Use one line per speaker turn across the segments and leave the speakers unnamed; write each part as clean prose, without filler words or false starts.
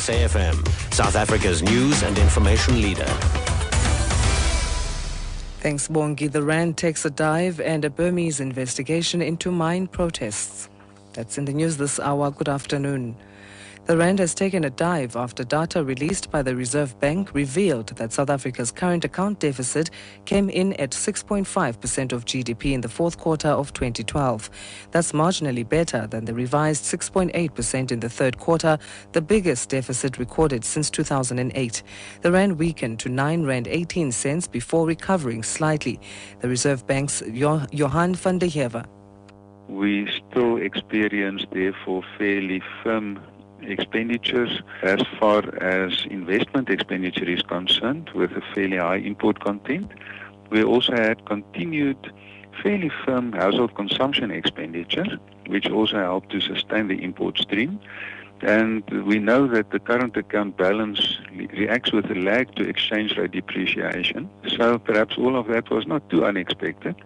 SAfm, South Africa's news and information leader.
Thanks, Bongi. The Rand takes a dive and a Burmese investigation into mine protests. That's in the news this hour. Good afternoon. The Rand has taken a dive after data released by the Reserve Bank revealed that South Africa's current account deficit came in at 6.5% of GDP in the fourth quarter of 2012. That's marginally better than the revised 6.8% in the third quarter, the biggest deficit recorded since 2008. The Rand weakened to R9.18 before recovering slightly. The Reserve Bank's Johan van der Heever.
We still experience, therefore, fairly firm expenditures as far as investment expenditure is concerned, with a fairly high import content. We also had continued fairly firm household consumption expenditure, which also helped to sustain the import stream. And we know that the current account balance reacts with a lag to exchange rate depreciation. So perhaps all of that was not too unexpected.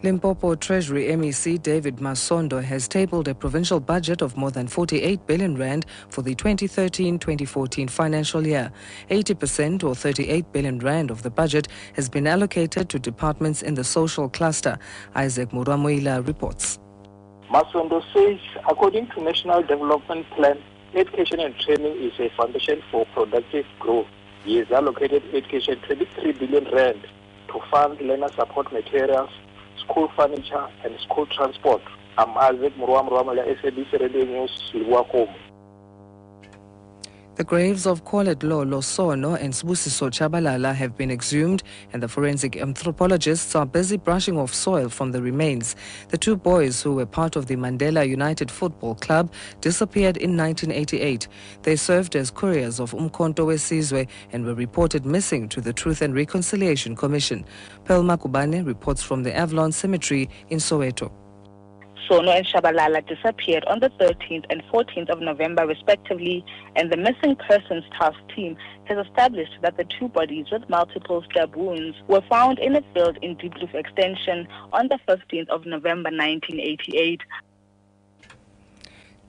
Limpopo Treasury MEC David Masondo has tabled a provincial budget of more than 48 billion rand for the 2013-2014 financial year. 80% or 38 billion rand of the budget has been allocated to departments in the social cluster. Isaac Muramoila reports.
Masondo says, according to National Development Plan, education and training is a foundation for productive growth. He has allocated education 23 billion rand to fund learner support materials, school furniture and school transport. I'm Isaac Muramoila, SABC Radio News, Silwakom.
The graves of Koletlo Losono and Sbusiso Chabalala have been exhumed, and the forensic anthropologists are busy brushing off soil from the remains. The two boys, who were part of the Mandela United Football Club, disappeared in 1988. They served as couriers of Umkhonto weSizwe and were reported missing to the Truth and Reconciliation Commission. Pearl Makubane reports from the Avalon Cemetery in Soweto.
Sono and Shabalala disappeared on the 13th and 14th of November respectively, and the missing persons task team has established that the two bodies with multiple stab wounds were found in a field in Diepkloof Extension on the 15th of November 1988.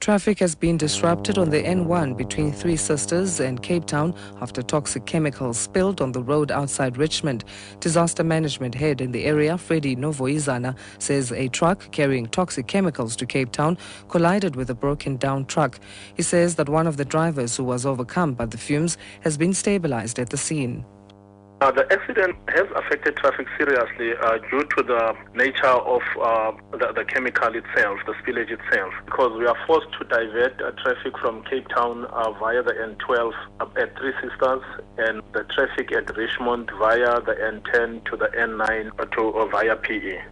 Traffic has been disrupted on the N1 between Three Sisters and Cape Town after toxic chemicals spilled on the road outside Richmond. Disaster management head in the area, Freddy Novoizana, says a truck carrying toxic chemicals to Cape Town collided with a broken-down truck. He says that one of the drivers, who was overcome by the fumes, has been stabilized at the scene.
The accident has affected traffic seriously due to the nature of the chemical itself, the spillage itself, because we are forced to divert traffic from Cape Town via the N12 at Three Sisters, and the traffic at Richmond via the N10 to the N9 via PE.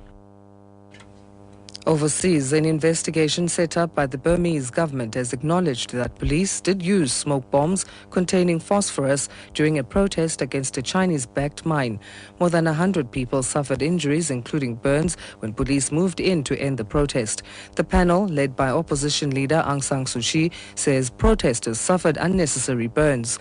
Overseas, an investigation set up by the Burmese government has acknowledged that police did use smoke bombs containing phosphorus during a protest against a Chinese-backed mine. More than 100 people suffered injuries, including burns, when police moved in to end the protest. The panel, led by opposition leader Aung San Suu Kyi, says protesters suffered unnecessary burns.